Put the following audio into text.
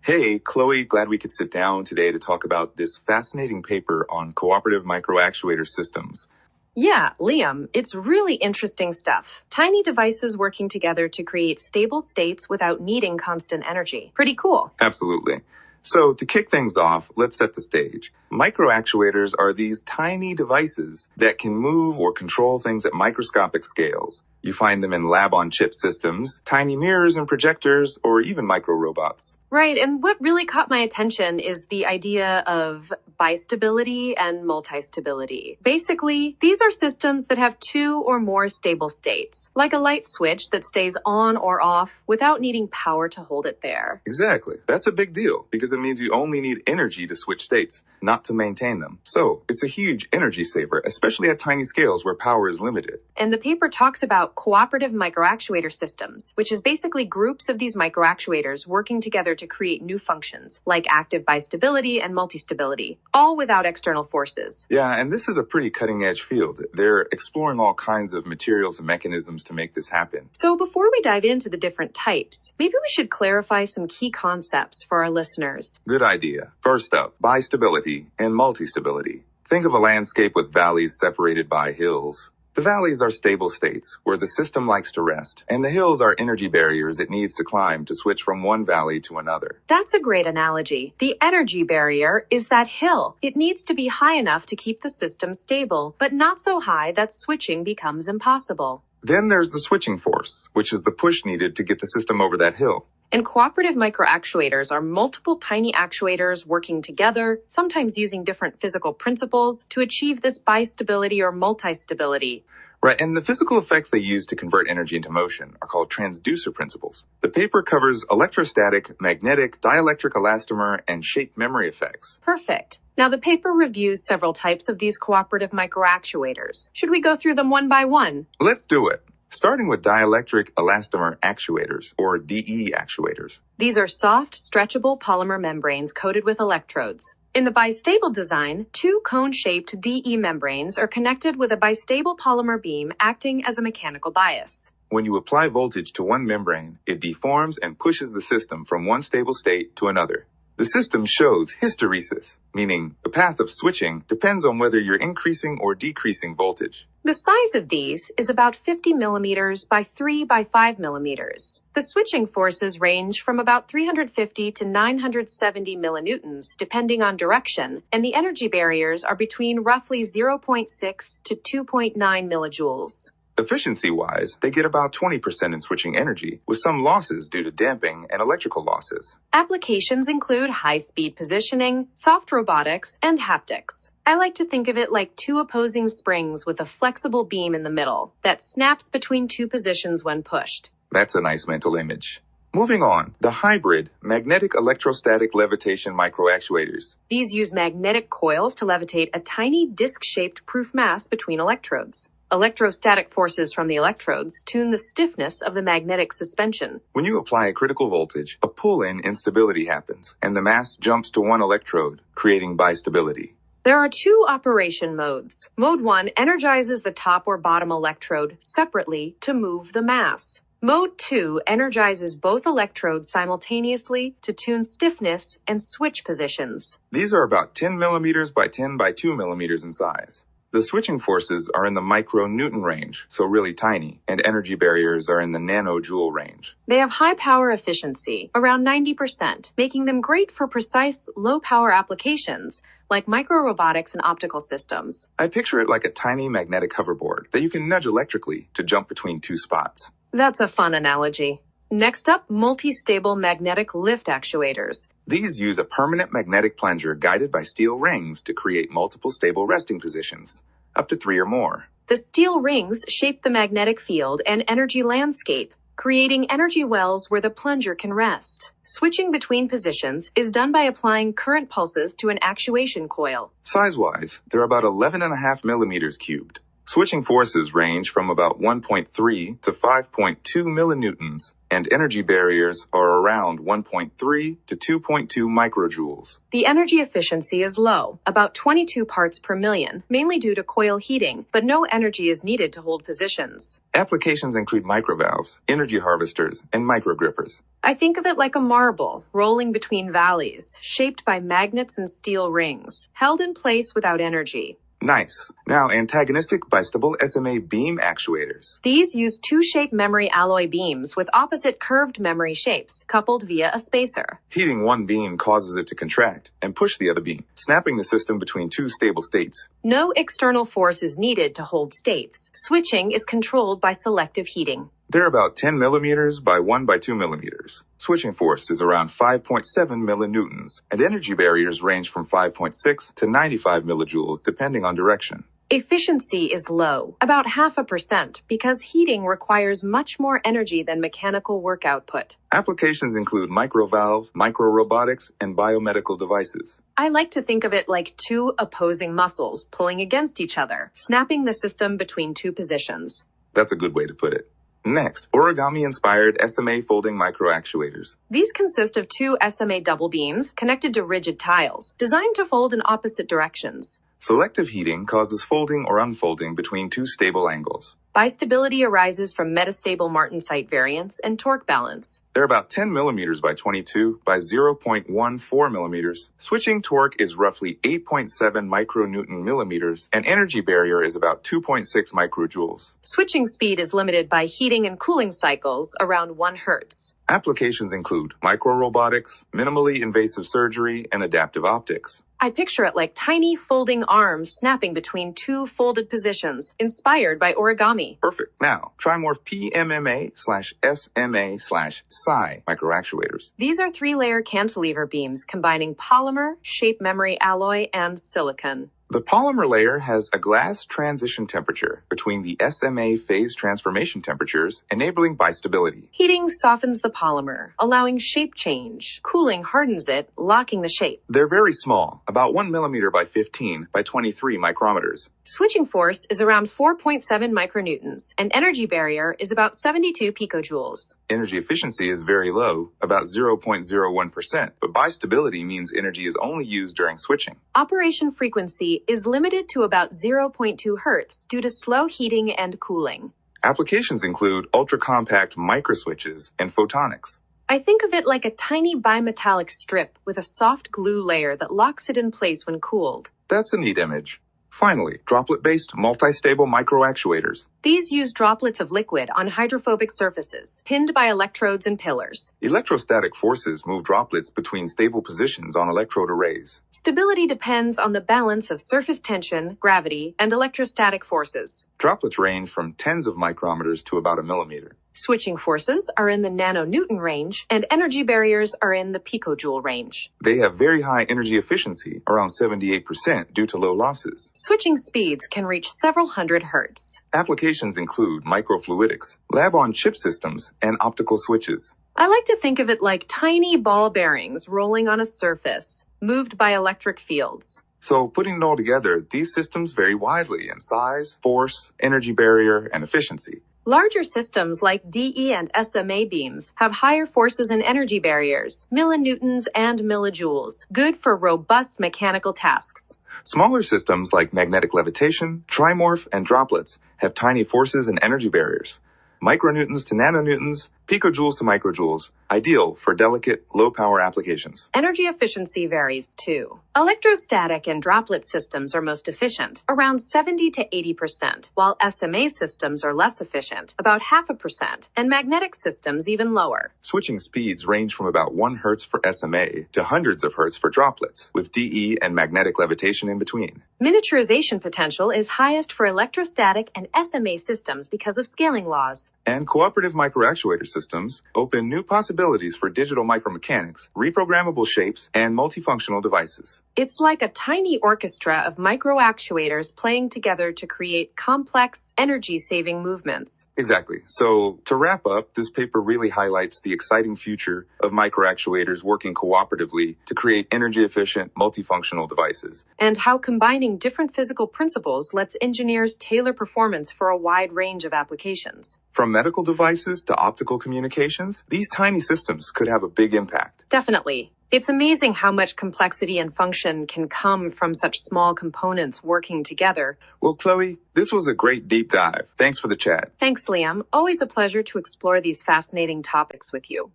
Hey, Chloe, glad we could sit down today to talk about this fascinating paper on cooperative microactuator systems. Yeah, Liam, it's really interesting stuff. Tiny devices working together to create stable states without needing constant energy. Pretty cool. Absolutely. So, to kick things off, let's set the stage. Microactuators are these tiny devices that can move or control things at microscopic scales. You find them in lab-on-chip systems, tiny mirrors and projectors, or even micro-robots. Right, and what really caught my attention is the idea of bistability and multistability. Basically, these are systems that have two or more stable states, like a light switch that stays on or off without needing power to hold it there. Exactly. That's a big deal, because it means you only need energy to switch states, not to maintain them. So, it's a huge energy saver, especially at tiny scales where power is limited. And the paper talks about cooperative microactuator systems, which is basically groups of these microactuators working together to create new functions, like active bistability and multistability, all without external forces. Yeah, and this is a pretty cutting-edge field. They're exploring all kinds of materials and mechanisms to make this happen. So before we dive into the different types, maybe we should clarify some key concepts for our listeners. Good idea. First up, bistability and multistability. Think of a landscape with valleys separated by hills. The valleys are stable states where the system likes to rest, and the hills are energy barriers it needs to climb to switch from one valley to another. That's a great analogy. The energy barrier is that hill. It needs to be high enough to keep the system stable, but not so high that switching becomes impossible. Then there's the switching force, which is the push needed to get the system over that hill. And cooperative microactuators are multiple tiny actuators working together, sometimes using different physical principles to achieve this bistability or multistability. Right, and the physical effects they use to convert energy into motion are called transducer principles. The paper covers electrostatic, magnetic, dielectric elastomer, and shape memory effects. Perfect. Now, the paper reviews several types of these cooperative microactuators. Should we go through them one by one? Let's do it. Starting with dielectric elastomer actuators, or DE actuators. These are soft, stretchable polymer membranes coated with electrodes. In the bistable design, two cone-shaped DE membranes are connected with a bistable polymer beam acting as a mechanical bias. When you apply voltage to one membrane, it deforms and pushes the system from one stable state to another. The system shows hysteresis, meaning the path of switching depends on whether you're increasing or decreasing voltage. The size of these is about 50 millimeters by 3 by 5 millimeters. The switching forces range from about 350 to 970 millinewtons, depending on direction, and the energy barriers are between roughly 0.6 to 2.9 millijoules. Efficiency-wise, they get about 20% in switching energy, with some losses due to damping and electrical losses. Applications include high-speed positioning, soft robotics, and haptics. I like to think of it like two opposing springs with a flexible beam in the middle that snaps between two positions when pushed. That's a nice mental image. Moving on, the hybrid magnetic electrostatic levitation microactuators. These use magnetic coils to levitate a tiny disc-shaped proof mass between electrodes. Electrostatic forces from the electrodes tune the stiffness of the magnetic suspension. When you apply a critical voltage, a pull-in instability happens, and the mass jumps to one electrode, creating bistability. There are two operation modes. Mode 1 energizes the top or bottom electrode separately to move the mass. Mode 2 energizes both electrodes simultaneously to tune stiffness and switch positions. These are about 10 millimeters by 10 by 2 millimeters in size. The switching forces are in the micronewton range, so really tiny, and energy barriers are in the nanojoule range. They have high power efficiency, around 90%, making them great for precise, low-power applications like microrobotics and optical systems. I picture it like a tiny magnetic hoverboard that you can nudge electrically to jump between two spots. That's a fun analogy. Next up, multistable magnetic lift actuators. These use a permanent magnetic plunger guided by steel rings to create multiple stable resting positions, up to 3 or more. The steel rings shape the magnetic field and energy landscape, creating energy wells where the plunger can rest. Switching between positions is done by applying current pulses to an actuation coil. Size-wise, they're about 11.5 millimeters cubed. Switching forces range from about 1.3 to 5.2 millinewtons, and energy barriers are around 1.3 to 2.2 microjoules. The energy efficiency is low, about 22 parts per million, mainly due to coil heating, but no energy is needed to hold positions. Applications include microvalves, energy harvesters, and microgrippers. I think of it like a marble, rolling between valleys, shaped by magnets and steel rings, held in place without energy. Nice. Now, antagonistic bistable SMA beam actuators. These use two-shape memory alloy beams with opposite curved memory shapes, coupled via a spacer. Heating one beam causes it to contract and push the other beam, snapping the system between two stable states. No external force is needed to hold states. Switching is controlled by selective heating. They're about 10 millimeters by 1 by 2 millimeters. Switching force is around 5.7 millinewtons, and energy barriers range from 5.6 to 95 millijoules depending on direction. Efficiency is low, about 0.5%, because heating requires much more energy than mechanical work output. Applications include microvalves, microrobotics, and biomedical devices. I like to think of it like two opposing muscles pulling against each other, snapping the system between two positions. That's a good way to put it. Next, origami-inspired SMA folding microactuators. These consist of two SMA double beams connected to rigid tiles, designed to fold in opposite directions. Selective heating causes folding or unfolding between two stable angles. Bistability arises from metastable martensite variance and torque balance. They're about 10 millimeters by 22 by 0.14 millimeters. Switching torque is roughly 8.7 micronewton millimeters, and energy barrier is about 2.6 microjoules. Switching speed is limited by heating and cooling cycles around 1 Hertz. Applications include microrobotics, minimally invasive surgery, and adaptive optics. I picture it like tiny folding arms snapping between two folded positions, inspired by origami. Perfect. Now, try more PMMA/SMA/Psi microactuators. These are 3-layer cantilever beams combining polymer, shape memory alloy, and silicon. The polymer layer has a glass transition temperature between the SMA phase transformation temperatures, enabling bistability. Heating softens the polymer, allowing shape change. Cooling hardens it, locking the shape. They're very small, about 1 millimeter by 15 by 23 micrometers. Switching force is around 4.7 micronewtons, and energy barrier is about 72 picojoules. Energy efficiency is very low, about 0.01%, but bistability means energy is only used during switching. Operation frequency is limited to about 0.2 Hertz due to slow heating and cooling. Applications include ultra-compact microswitches and photonics. I think of it like a tiny bimetallic strip with a soft glue layer that locks it in place when cooled. That's a neat image. Finally, droplet-based multistable microactuators. These use droplets of liquid on hydrophobic surfaces, pinned by electrodes and pillars. Electrostatic forces move droplets between stable positions on electrode arrays. Stability depends on the balance of surface tension, gravity, and electrostatic forces. Droplets range from tens of micrometers to about a millimeter. Switching forces are in the nanonewton range, and energy barriers are in the picojoule range. They have very high energy efficiency, around 78% due to low losses. Switching speeds can reach several hundred Hertz. Applications include microfluidics, lab-on-chip systems, and optical switches. I like to think of it like tiny ball bearings rolling on a surface, moved by electric fields. So, putting it all together, these systems vary widely in size, force, energy barrier, and efficiency. Larger systems like DE and SMA beams have higher forces and energy barriers, millinewtons and millijoules, good for robust mechanical tasks. Smaller systems like magnetic levitation, trimorph, and droplets have tiny forces and energy barriers. Micronewtons to nanonewtons, picojoules to microjoules, ideal for delicate, low-power applications. Energy efficiency varies too. Electrostatic and droplet systems are most efficient, around 70 to 80%, while SMA systems are less efficient, about 0.5%, and magnetic systems even lower. Switching speeds range from about 1 Hertz for SMA to hundreds of Hertz for droplets, with DE and magnetic levitation in between. Miniaturization potential is highest for electrostatic and SMA systems because of scaling laws. And cooperative microactuator systems systems open new possibilities for digital micromechanics, reprogrammable shapes, and multifunctional devices. It's like a tiny orchestra of microactuators playing together to create complex, energy-saving movements. Exactly. So, to wrap up, this paper really highlights the exciting future of microactuators working cooperatively to create energy-efficient, multifunctional devices. And how combining different physical principles lets engineers tailor performance for a wide range of applications. From medical devices to optical communications, these tiny systems could have a big impact. Definitely. It's amazing how much complexity and function can come from such small components working together. Well, Chloe, this was a great deep dive. Thanks for the chat. Thanks, Liam. Always a pleasure to explore these fascinating topics with you.